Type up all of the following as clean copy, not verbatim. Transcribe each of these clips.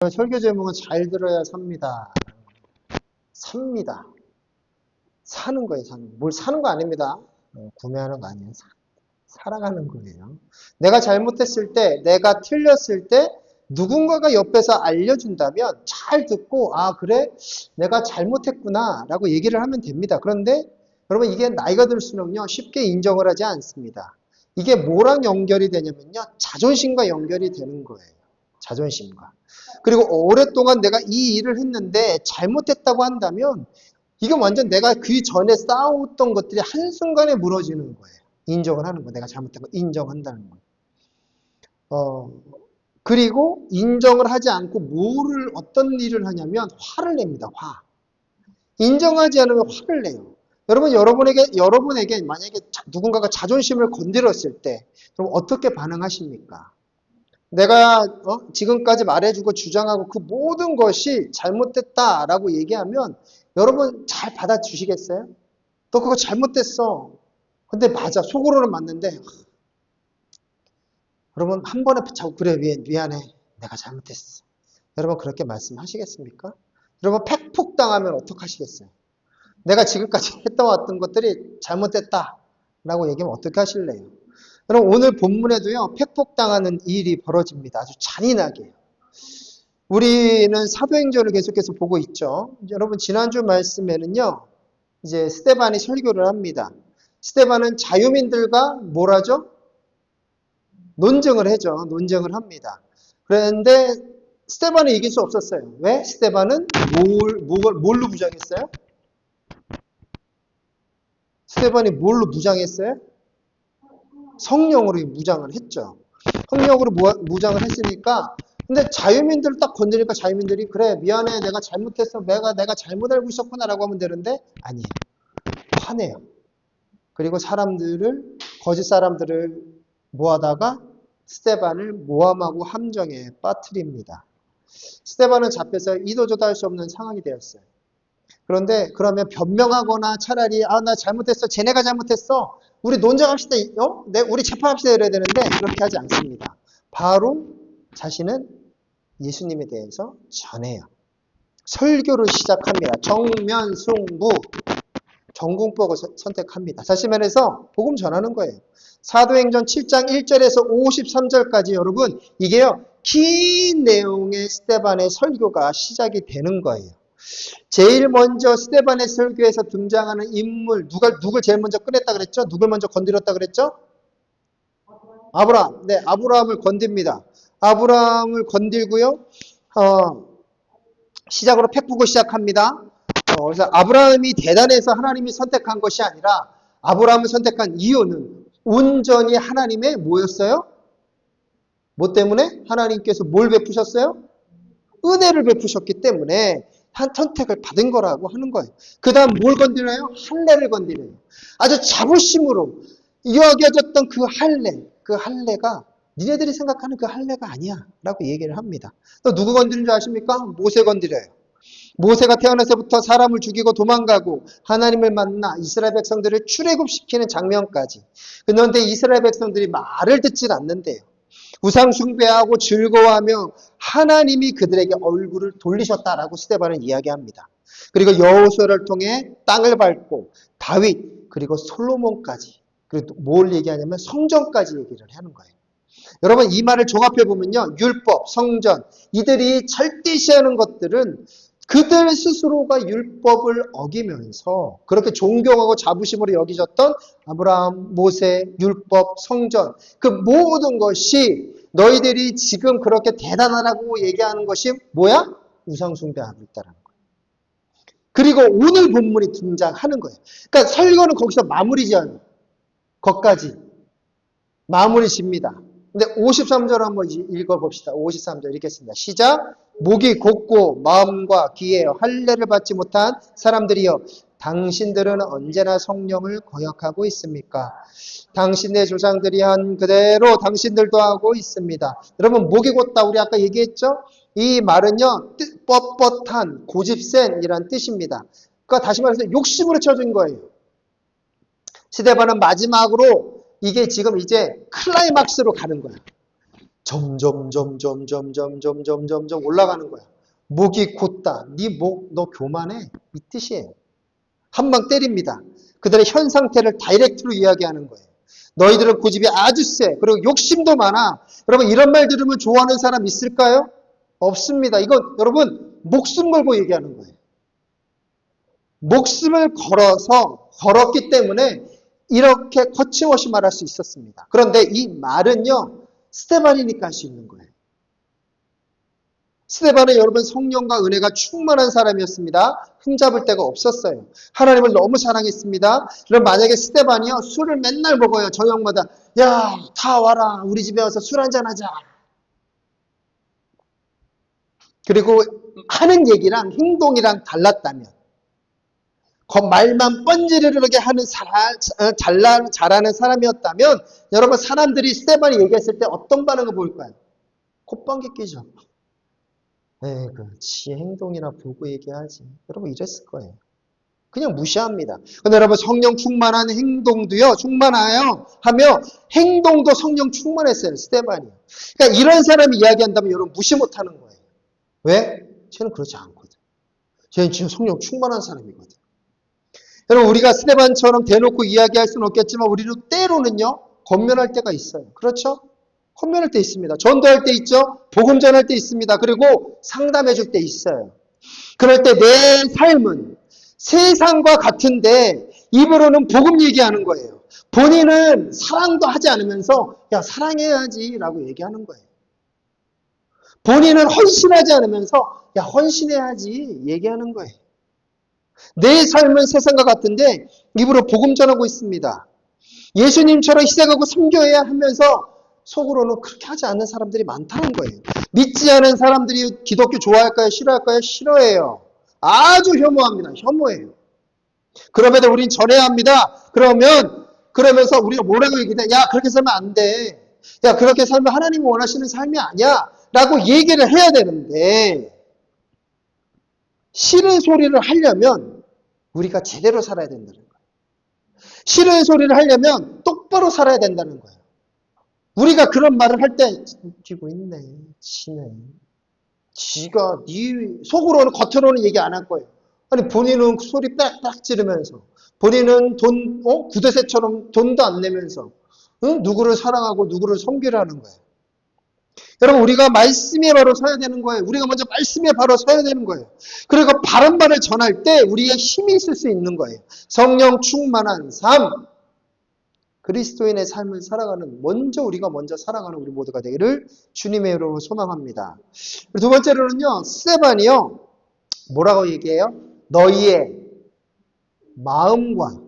설교 제목은 잘 들어야 삽니다. 삽니다. 사는 거예요, 사는 거. 뭘 사는 거 아닙니다. 구매하는 거 아니에요. 살아가는 거예요. 내가 잘못했을 때, 내가 틀렸을 때, 누군가가 옆에서 알려준다면 잘 듣고, 아, 그래? 내가 잘못했구나. 라고 얘기를 하면 됩니다. 그런데 여러분, 이게 나이가 들수록요, 쉽게 인정을 하지 않습니다. 이게 뭐랑 연결이 되냐면요, 자존심과 연결이 되는 거예요. 자존심과. 그리고 오랫동안 내가 이 일을 했는데 잘못했다고 한다면 이건 완전 내가 그 전에 쌓아왔던 것들이 한순간에 무너지는 거예요. 인정을 하는 거. 내가 잘못한 거 인정한다는 거. 그리고 인정을 하지 않고 어떤 일을 하냐면 화를 냅니다. 화. 인정하지 않으면 화를 내요. 여러분에게 만약에 누군가가 자존심을 건드렸을 때 그럼 어떻게 반응하십니까? 내가 지금까지 말해주고 주장하고 그 모든 것이 잘못됐다라고 얘기하면 여러분 잘 받아주시겠어요? 너 그거 잘못됐어. 근데 맞아. 속으로는 맞는데 여러분 한 번에 붙잡고 그래 미안해. 내가 잘못했어. 여러분 그렇게 말씀하시겠습니까? 여러분 팩폭당하면 어떡하시겠어요? 내가 지금까지 했던 왔던 것들이 잘못됐다라고 얘기하면 어떻게 하실래요? 그럼 오늘 본문에도요, 팩폭당하는 일이 벌어집니다. 아주 잔인하게. 우리는 사도행전을 계속해서 보고 있죠. 여러분, 지난주 말씀에는요, 이제 스데반이 설교를 합니다. 스데반은 자유민들과 뭘 하죠? 논쟁을 하죠. 논쟁을 합니다. 그런데 스데반은 이길 수 없었어요. 왜? 스데반은 뭘로 무장했어요? 스데반이 뭘로 무장했어요? 성령으로 무장을 했죠. 성령으로 무장을 했으니까 근데 자유민들을 딱 건드리니까 자유민들이 그래 미안해 내가 잘못했어 내가 잘못 알고 있었구나 라고 하면 되는데 아니에요. 화내요. 그리고 거짓 사람들을 모아다가 스데반을 모함하고 함정에 빠뜨립니다. 스데반은 잡혀서 이도저도 할 수 없는 상황이 되었어요. 그런데 그러면 변명하거나 차라리 나 잘못했어 쟤네가 잘못했어 우리 논쟁합시다 우리 재판합시다 이래야 되는데 그렇게 하지 않습니다. 바로 자신은 예수님에 대해서 전해요. 설교를 시작합니다. 정면승부 전공법을 선택합니다. 다시 말해서 복음 전하는 거예요. 사도행전 7장 1절에서 53절까지 여러분 이게요 긴 내용의 스데반의 설교가 시작이 되는 거예요. 제일 먼저 스데반의 설교에서 등장하는 인물 누굴 제일 먼저 꺼냈다 그랬죠? 누굴 먼저 건드렸다 그랬죠? 아브라함. 네, 아브라함을 건듭니다. 아브라함을 건들고요. 시작으로 팩보고 시작합니다. 그래서 아브라함이 대단해서 하나님이 선택한 것이 아니라 아브라함을 선택한 이유는 온전히 하나님의 뭐였어요? 뭐 때문에? 하나님께서 뭘 베푸셨어요? 은혜를 베푸셨기 때문에 한 선택을 받은 거라고 하는 거예요. 그 다음 뭘 건드려요? 할례를 건드려요. 아주 자부심으로 이어져졌던 그 할례가 니네들이 생각하는 그 할례가 아니야 라고 얘기를 합니다. 또 누구 건드린 줄 아십니까? 모세 건드려요. 모세가 태어나서부터 사람을 죽이고 도망가고 하나님을 만나 이스라엘 백성들을 출애굽시키는 장면까지. 그런데 이스라엘 백성들이 말을 듣질 않는데요. 우상 숭배하고 즐거워하며 하나님이 그들에게 얼굴을 돌리셨다라고 스데반은 이야기합니다. 그리고 여호수아를 통해 땅을 밟고 다윗 그리고 솔로몬까지 그리고 뭘 얘기하냐면 성전까지 얘기를 하는 거예요. 여러분 이 말을 종합해 보면요. 율법, 성전 이들이 절대시하는 것들은 그들 스스로가 율법을 어기면서 그렇게 존경하고 자부심으로 여기졌던 아브라함, 모세, 율법, 성전 그 모든 것이 너희들이 지금 그렇게 대단하다고 얘기하는 것이 뭐야? 우상숭배하고 있다는 거예요. 그리고 오늘 본문이 등장하는 거예요. 그러니까 설교는 거기서 마무리 지어요. 거기까지 마무리 집니다. 근데 53절 한번 읽어봅시다. 53절 읽겠습니다. 시작. 목이 곧고 마음과 귀에 할례를 받지 못한 사람들이여 당신들은 언제나 성령을 거역하고 있습니까? 당신의 조상들이 한 그대로 당신들도 하고 있습니다. 여러분 목이 곧다 우리 아까 얘기했죠? 이 말은요 뻣뻣한 고집센이란 뜻입니다. 그러니까 다시 말해서 욕심으로 쳐진 거예요. 스데반은 마지막으로 이게 지금 이제 클라이막스로 가는 거야. 점점 올라가는 거야. 목이 곧다. 네 목 너 교만해. 이 뜻이에요. 한 방 때립니다. 그들의 현 상태를 다이렉트로 이야기하는 거예요. 너희들은 고집이 아주 세. 그리고 욕심도 많아. 여러분 이런 말 들으면 좋아하는 사람 있을까요? 없습니다. 이건 여러분 목숨 걸고 얘기하는 거예요. 목숨을 걸었기 때문에 이렇게 거침없이 말할 수 있었습니다. 그런데 이 말은요, 스데반이니까 할 수 있는 거예요. 스데반은 여러분 성령과 은혜가 충만한 사람이었습니다. 흠잡을 데가 없었어요. 하나님을 너무 사랑했습니다. 그럼 만약에 스데반이요, 술을 맨날 먹어요. 저녁마다. 야, 다 와라. 우리 집에 와서 술 한잔 하자. 그리고 하는 얘기랑 행동이랑 달랐다면, 말만 뻔지르르게 하는 잘하는 사람이었다면 여러분 사람들이 스데반이 얘기했을 때 어떤 반응을 보일까요? 콧방귀 끼죠. 지 행동이나 보고 얘기하지. 여러분 이랬을 거예요. 그냥 무시합니다. 근데 여러분 성령 충만한 행동도요. 충만하여 하며 행동도 성령 충만했어요. 스데반이. 그러니까 이런 사람이 이야기한다면 여러분 무시 못하는 거예요. 왜? 쟤는 그렇지 않거든. 쟤는 지금 성령 충만한 사람이거든. 여러분 우리가 스데반처럼 대놓고 이야기할 수는 없겠지만 우리는 때로는요. 권면할 때가 있어요. 그렇죠? 권면할 때 있습니다. 전도할 때 있죠. 복음 전할 때 있습니다. 그리고 상담해 줄 때 있어요. 그럴 때 내 삶은 세상과 같은데 입으로는 복음 얘기하는 거예요. 본인은 사랑도 하지 않으면서 야 사랑해야지 라고 얘기하는 거예요. 본인은 헌신하지 않으면서 야 헌신해야지 얘기하는 거예요. 내 삶은 세상과 같은데 입으로 복음 전하고 있습니다. 예수님처럼 희생하고 섬겨야 하면서 속으로는 그렇게 하지 않는 사람들이 많다는 거예요. 믿지 않은 사람들이 기독교 좋아할까요? 싫어할까요? 싫어해요. 아주 혐오합니다. 혐오해요. 그럼에도 우린 전해야 합니다. 그러면서 우리가 뭐라고 얘기해? 야 그렇게 살면 안 돼. 야 그렇게 살면 하나님이 원하시는 삶이 아니야. 라고 얘기를 해야 되는데 싫은 소리를 하려면 우리가 제대로 살아야 된다는 거예요. 싫은 소리를 하려면 똑바로 살아야 된다는 거예요. 우리가 그런 말을 할 때 지고 있네. 지네. 지가 속으로는 겉으로는 얘기 안 할 거예요. 아니 본인은 소리 빽빽 지르면서 본인은 구대새처럼 돈도 안 내면서 누구를 사랑하고 누구를 섬기라는 거예요. 여러분 우리가 말씀에 바로 서야 되는 거예요. 우리가 먼저 말씀에 바로 서야 되는 거예요. 그리고 바른 말을 전할 때 우리의 힘이 있을 수 있는 거예요. 성령 충만한 삶, 그리스도인의 삶을 살아가는 우리가 먼저 살아가는 우리 모두가 되기를 주님의 이름으로 소망합니다. 두 번째로는요. 스데반이요. 뭐라고 얘기해요? 너희의 마음과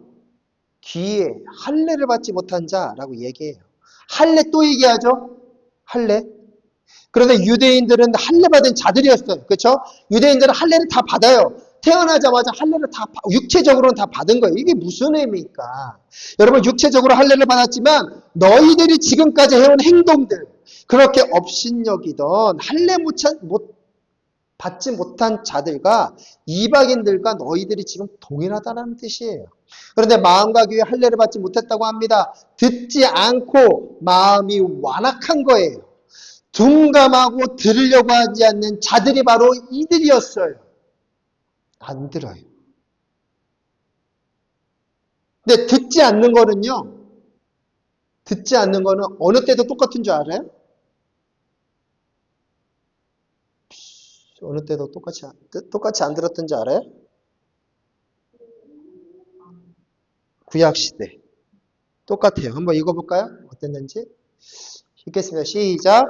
귀에 할례를 받지 못한 자라고 얘기해요. 할례 또 얘기하죠? 할례. 그런데 유대인들은 할례 받은 자들이었어요. 그렇죠? 유대인들은 할례를 다 받아요. 태어나자마자 할례를 육체적으로는 다 받은 거예요. 이게 무슨 의미입니까? 여러분 육체적으로 할례를 받았지만 너희들이 지금까지 해온 행동들 그렇게 업신여기던 할례 받지 못한 자들과 이방인들과 너희들이 지금 동일하다는 뜻이에요. 그런데 마음과 귀에 할례를 받지 못했다고 합니다. 듣지 않고 마음이 완악한 거예요. 둔감하고 들으려고 하지 않는 자들이 바로 이들이었어요. 안 들어요. 근데 듣지 않는 거는 어느 때도 똑같은 줄 알아요? 어느 때도 똑같이 안 들었던 줄 알아요? 구약시대. 똑같아요. 한번 읽어볼까요? 어땠는지? 읽겠습니다. 시작.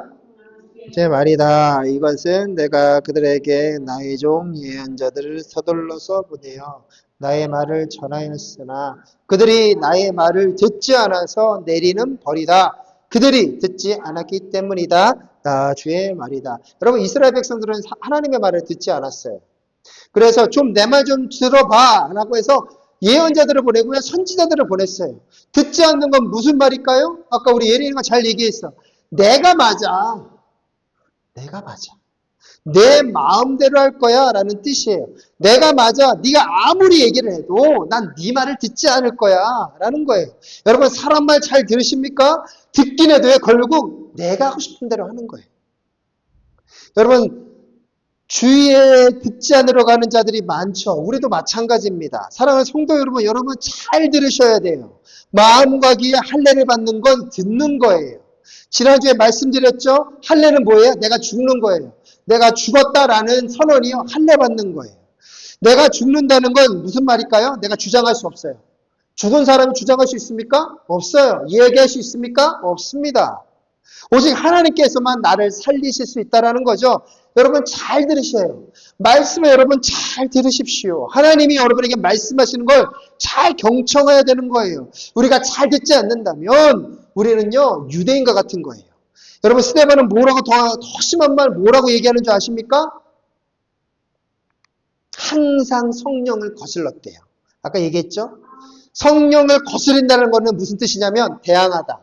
제 말이다. 이것은 내가 그들에게 나의 종 예언자들을 서둘러서 보내어 나의 말을 전하였으나 그들이 나의 말을 듣지 않아서 내리는 벌이다. 그들이 듣지 않았기 때문이다. 나 주의 말이다. 여러분 이스라엘 백성들은 하나님의 말을 듣지 않았어요. 그래서 좀 내 말 좀 들어봐 라고 해서 예언자들을 보내고요. 선지자들을 보냈어요. 듣지 않는 건 무슨 말일까요? 아까 우리 예린이가 잘 얘기했어. 내가 맞아. 내 마음대로 할 거야 라는 뜻이에요. 내가 맞아. 네가 아무리 얘기를 해도 난 네 말을 듣지 않을 거야 라는 거예요. 여러분 사람 말 잘 들으십니까? 듣긴 해도 결국 내가 하고 싶은 대로 하는 거예요. 여러분 주위에 듣지 않으러 가는 자들이 많죠. 우리도 마찬가지입니다. 사랑하는 성도 여러분, 여러분 잘 들으셔야 돼요. 마음과 귀에 할례를 받는 건 듣는 거예요. 지난주에 말씀드렸죠? 할례는 뭐예요? 내가 죽는 거예요. 내가 죽었다라는 선언이요. 할례 받는 거예요. 내가 죽는다는 건 무슨 말일까요? 내가 주장할 수 없어요. 죽은 사람이 주장할 수 있습니까? 없어요. 이야기할 수 있습니까? 없습니다. 오직 하나님께서만 나를 살리실 수 있다는 거죠. 여러분 잘 들으셔요. 말씀을 여러분 잘 들으십시오. 하나님이 여러분에게 말씀하시는 걸 잘 경청해야 되는 거예요. 우리가 잘 듣지 않는다면 우리는요 유대인과 같은 거예요. 여러분 스데반은 뭐라고 더 심한 말 뭐라고 얘기하는 줄 아십니까? 항상 성령을 거슬렀대요. 아까 얘기했죠? 성령을 거스린다는 것은 무슨 뜻이냐면 대항하다.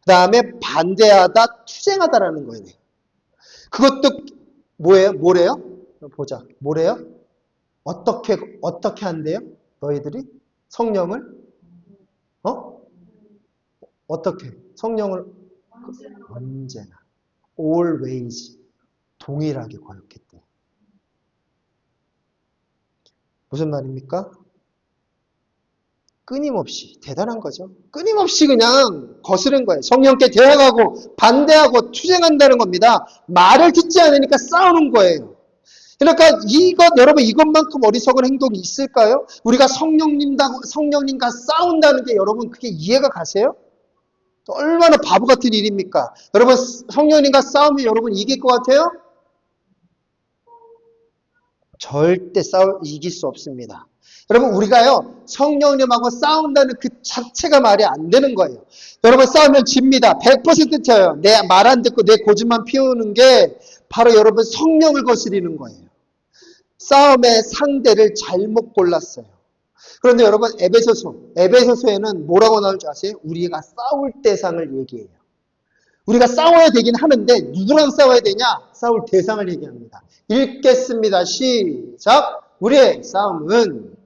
그 다음에 반대하다, 투쟁하다라는 거예요. 그것도 뭐예요? 뭐래요? 보자. 뭐래요? 어떻게 한대요? 너희들이? 성령을? 어떻게? 성령을? 언제나. always. 동일하게 거역했대. 무슨 말입니까? 끊임없이. 대단한 거죠. 끊임없이 그냥 거스른 거예요. 성령께 대항하고 반대하고 투쟁한다는 겁니다. 말을 듣지 않으니까 싸우는 거예요. 그러니까 여러분 이것만큼 어리석은 행동이 있을까요? 우리가 성령님과 싸운다는 게 여러분 그게 이해가 가세요? 얼마나 바보 같은 일입니까? 여러분 성령님과 싸우면 여러분 이길 것 같아요? 절대 이길 수 없습니다. 여러분 우리가요 성령님하고 싸운다는 그 자체가 말이 안 되는 거예요. 여러분 싸우면 집니다. 100% 져요. 내 말 안 듣고 내 고집만 피우는 게 바로 여러분 성령을 거스리는 거예요. 싸움의 상대를 잘못 골랐어요. 그런데 여러분 에베소서에는 뭐라고 나올 줄 아세요? 우리가 싸울 대상을 얘기해요. 우리가 싸워야 되긴 하는데 누구랑 싸워야 되냐? 싸울 대상을 얘기합니다. 읽겠습니다. 시작! 우리의 싸움은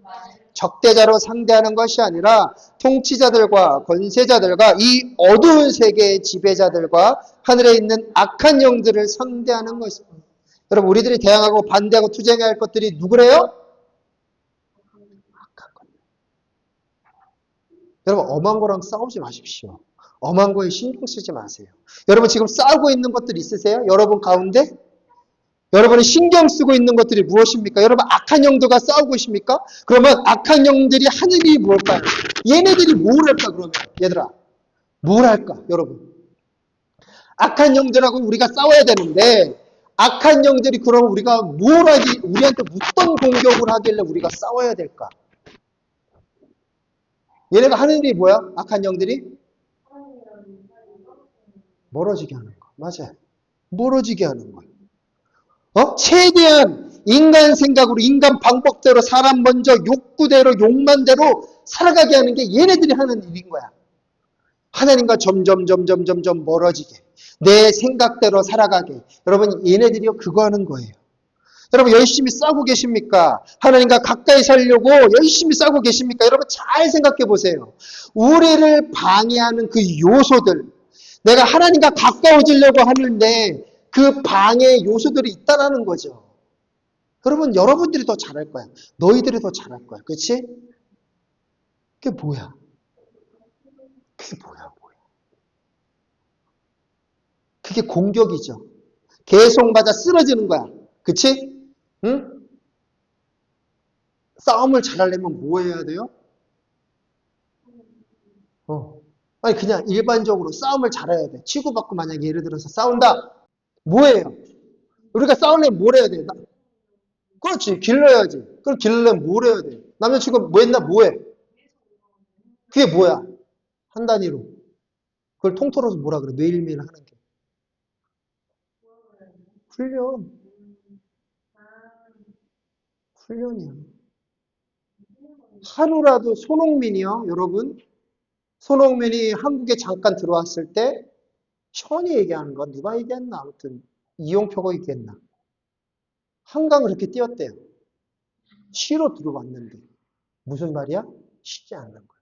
적대자로 상대하는 것이 아니라 통치자들과 권세자들과 이 어두운 세계의 지배자들과 하늘에 있는 악한 영들을 상대하는 것입니다. 여러분 우리들이 대항하고 반대하고 투쟁해야 할 것들이 누구래요? 악한 것. 여러분 엄한 거랑 싸우지 마십시오. 엄한 거에 신경 쓰지 마세요. 여러분 지금 싸우고 있는 것들 있으세요? 여러분 가운데? 여러분이 신경 쓰고 있는 것들이 무엇입니까? 여러분 악한 영들과 싸우고 있습니까? 그러면 악한 영들이 하는 일이 뭘까요? 얘네들이 뭘 할까 그러면? 얘들아 뭘 할까 여러분? 악한 영들하고 우리가 싸워야 되는데 악한 영들이 그럼 우리가 우리한테 어떤 공격을 하길래 우리가 싸워야 될까? 얘네가 하는 일이 뭐야? 악한 영들이? 멀어지게 하는 거. 맞아요. 멀어지게 하는 거예요. 최대한 인간 생각으로, 인간 방법대로, 사람 먼저, 욕구대로, 욕만대로 살아가게 하는 게 얘네들이 하는 일인 거야. 하나님과 점점 멀어지게. 내 생각대로 살아가게. 여러분, 얘네들이요, 그거 하는 거예요. 여러분, 열심히 싸우고 계십니까? 하나님과 가까이 살려고 열심히 싸우고 계십니까? 여러분, 잘 생각해 보세요. 우리를 방해하는 그 요소들. 내가 하나님과 가까워지려고 하는데, 그 방해 요소들이 있다라는 거죠. 그러면 여러분들이 더 잘할 거야. 너희들이 더 잘할 거야. 그렇지? 그게 뭐야? 그게 뭐야? 그게 공격이죠. 계속 맞아 쓰러지는 거야. 그치? 응? 싸움을 잘하려면 뭐 해야 돼요? 아니 그냥 일반적으로 싸움을 잘해야 돼. 치고받고 만약에 예를 들어서 싸운다. 뭐예요? 우리가 싸우려면 뭘 해야 돼? 그렇지. 길러야지. 그럼 길러려면 뭘 해야 돼? 남자친구 뭐 했나? 뭐 해? 그게 뭐야? 한 단위로. 그걸 통틀어서 뭐라 그래? 매일매일 하는 게. 훈련. 훈련이야. 하루라도 손흥민이요, 여러분. 손흥민이 한국에 잠깐 들어왔을 때, 현이 얘기하는 거, 누가 얘기했나, 아무튼. 이용표가 있겠나? 한강을 이렇게 뛰었대요. 쉬러 들어왔는데. 무슨 말이야? 쉬지 않는 거야.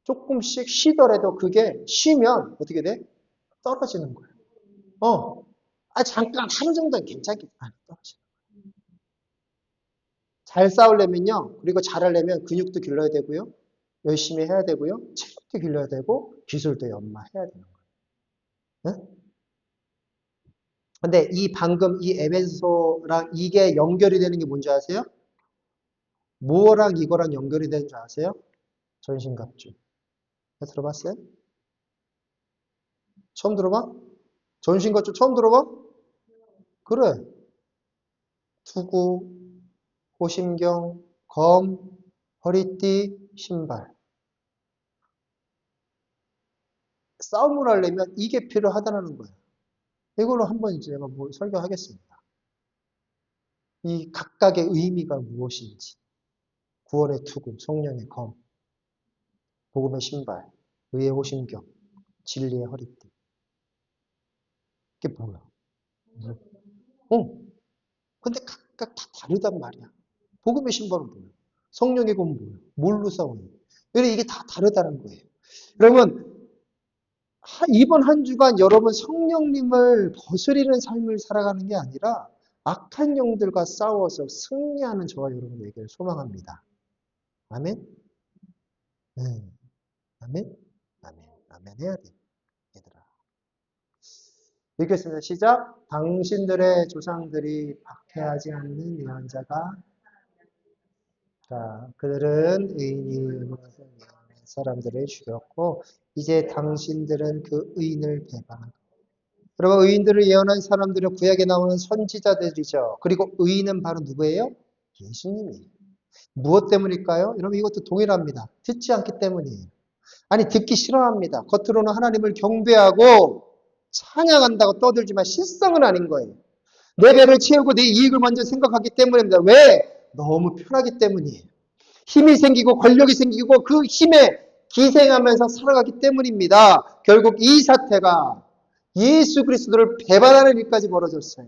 조금씩 쉬더라도 그게 쉬면 어떻게 돼? 떨어지는 거야. 잠깐 하루 정도는 괜찮겠다. 아니, 떨어지는 거야. 잘 싸우려면요. 그리고 잘하려면 근육도 길러야 되고요. 열심히 해야 되고요. 체력도 길러야 되고 기술도 연마해야 되는 거예요. 네? 근데 이 방금 이 에베소랑 이게 연결이 되는 게 뭔지 아세요? 뭐랑 이거랑 연결이 되는 줄 아세요? 전신갑주. 들어봤어요? 처음 들어봐? 전신갑주 처음 들어봐? 그래. 투구, 호심경, 검, 허리띠, 신발. 싸움을 하려면 이게 필요하다는 거예요. 이걸로 한번 이제 제가 설교하겠습니다. 이 각각의 의미가 무엇인지. 구원의 투구, 성령의 검, 복음의 신발, 의의 호심경, 진리의 허리띠. 이게 뭐야? 근데 각각 다 다르단 말이야. 복음의 신발은 뭐예요? 성령의 검은 뭐예요? 뭘로 싸워요? 그래서 이게 다 다르다는 거예요. 여러분, 이번 한 주간 여러분 성령님을 거스리는 삶을 살아가는 게 아니라 악한 영들과 싸워서 승리하는 저와 여러분에게 소망합니다. 아멘? 네. 아멘? 아멘. 아멘 해야 돼. 얘들아. 읽겠습니다. 시작. 당신들의 조상들이 박해하지 않는 예언자가 그들은 의인이 사람들을 죽였고 이제 당신들은 그 의인을 배반하고 여러분 의인들을 예언한 사람들은 구약에 나오는 선지자들이죠. 그리고 의인은 바로 누구예요? 예수님이에요. 무엇 때문일까요? 여러분 이것도 동일합니다. 듣지 않기 때문이에요. 아니 듣기 싫어합니다. 겉으로는 하나님을 경배하고 찬양한다고 떠들지만 실상은 아닌 거예요. 내 배를 채우고 내 이익을 먼저 생각하기 때문입니다. 왜? 너무 편하기 때문이에요. 힘이 생기고 권력이 생기고 그 힘에 기생하면서 살아가기 때문입니다. 결국 이 사태가 예수 그리스도를 배반하는 일까지 벌어졌어요.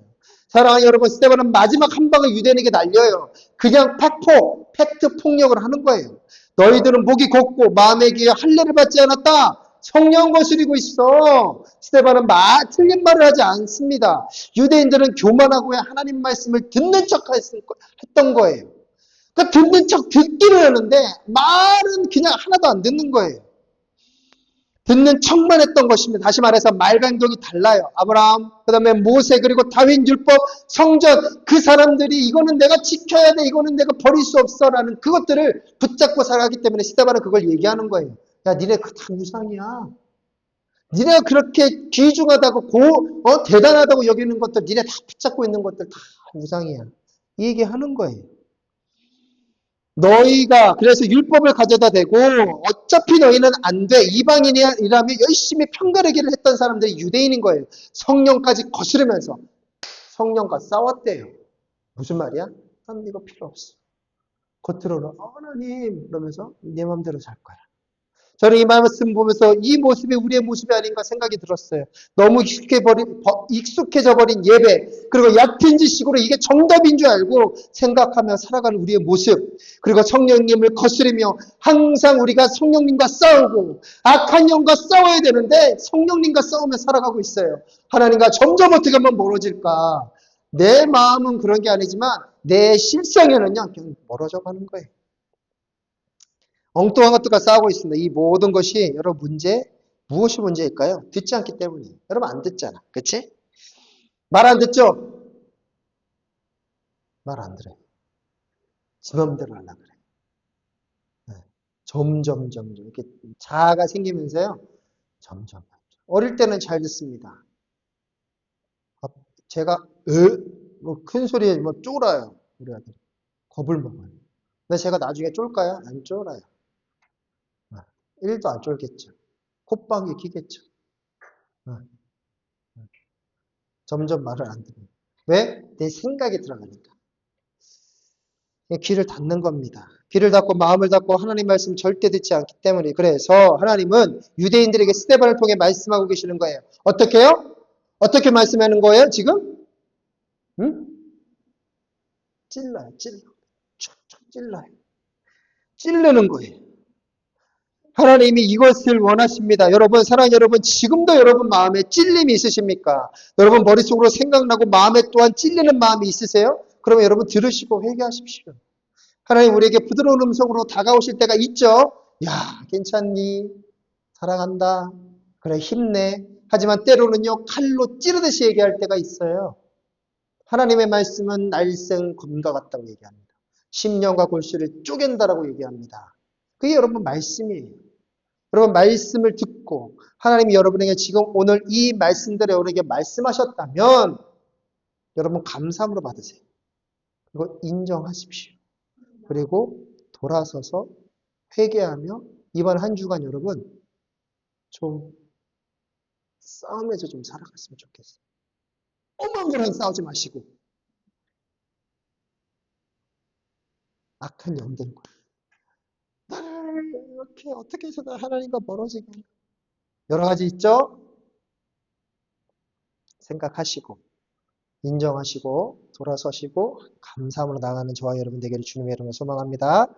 사랑하는 여러분, 스데반은 마지막 한 방을 유대인에게 날려요. 그냥 팩트 폭력을 하는 거예요. 너희들은 목이 곱고 마음에 기에 할례를 받지 않았다. 성령 거스리고 있어. 스데반은 틀린 말을 하지 않습니다. 유대인들은 교만하고 하나님 말씀을 듣는 척 했던 거예요. 그러니까 듣는 척 듣기는 하는데 말은 그냥 하나도 안 듣는 거예요. 듣는 척만 했던 것입니다. 다시 말해서 말과 행동이 달라요. 아브라함, 그 다음에 모세, 그리고 다윈 율법, 성전, 그 사람들이 이거는 내가 지켜야 돼, 이거는 내가 버릴 수 없어 라는 그것들을 붙잡고 살아가기 때문에 스데반은 그걸 얘기하는 거예요. 야, 니네 그거 다 우상이야. 니네가 그렇게 귀중하다고 대단하다고 여기는 것들, 니네 다 붙잡고 있는 것들 다 우상이야. 이 얘기하는 거예요. 너희가 그래서 율법을 가져다 대고 어차피 너희는 안 돼. 이방인이라면 열심히 편가르기를 했던 사람들이 유대인인 거예요. 성령까지 거스르면서 성령과 싸웠대요. 무슨 말이야? 난 이거 필요 없어. 겉으로는 하나님 그러면서 내 마음대로 살 거야. 저는 이 말씀 보면서 이 모습이 우리의 모습이 아닌가 생각이 들었어요. 너무 익숙해져 버린 예배, 그리고 얕은 지식으로 이게 정답인 줄 알고 생각하며 살아가는 우리의 모습, 그리고 성령님을 거스르며 항상 우리가 성령님과 싸우고 악한 영과 싸워야 되는데 성령님과 싸우며 살아가고 있어요. 하나님과 점점 어떻게 하면 멀어질까? 내 마음은 그런 게 아니지만 내 실상에는요, 그냥 멀어져 가는 거예요. 엉뚱한 것들과 싸우고 있습니다. 이 모든 것이 여러분 무엇이 문제일까요? 듣지 않기 때문이에요. 여러분 안 듣잖아. 그치? 말 안 듣죠? 말 안 들어요. 지 맘대로 하려고 그래. 네. 점점 이렇게 자아가 생기면서요. 점점. 어릴 때는 잘 듣습니다. 제가 큰 소리에 쫄아요. 우리 아들이. 겁을 먹어요. 근데 제가 나중에 쫄까요? 안 쫄아요. 1도 안 쫄겠죠. 콧방귀 키겠죠. 점점 말을 안 들어요. 왜? 내 생각이 들어가니까. 귀를 닫는 겁니다. 귀를 닫고 마음을 닫고 하나님 말씀 절대 듣지 않기 때문에 그래서 하나님은 유대인들에게 스데반을 통해 말씀하고 계시는 거예요. 어떻게 해요? 어떻게 말씀하는 거예요, 지금? 응? 찔러요, 찔러. 촉촉 찔러요. 찌르는 거예요. 하나님이 이것을 원하십니다. 여러분, 사랑하는 여러분, 지금도 여러분 마음에 찔림이 있으십니까? 여러분 머릿속으로 생각나고 마음에 또한 찔리는 마음이 있으세요? 그러면 여러분 들으시고 회개하십시오. 하나님 우리에게 부드러운 음성으로 다가오실 때가 있죠? 야, 괜찮니? 사랑한다. 그래, 힘내. 하지만 때로는요, 칼로 찌르듯이 얘기할 때가 있어요. 하나님의 말씀은 날쌘 검과 같다고 얘기합니다. 심령과 골수를 쪼갠다라고 얘기합니다. 그게 여러분 말씀이에요. 여러분 말씀을 듣고 하나님이 여러분에게 지금 오늘 이 말씀들을 여러분에게 말씀하셨다면 여러분 감사함으로 받으세요. 그리고 인정하십시오. 그리고 돌아서서 회개하며 이번 한 주간 여러분 좀 싸움에서 좀 살아갔으면 좋겠어요. 어마어마한 싸우지 마시고 악한 영들과 나를 이렇게 어떻게 해서든 하나님과 멀어지게 하나. 여러 가지 있죠? 생각하시고 인정하시고 돌아서시고 감사함으로 나가는 저와 여러분 되기를 주님의 이름으로 소망합니다.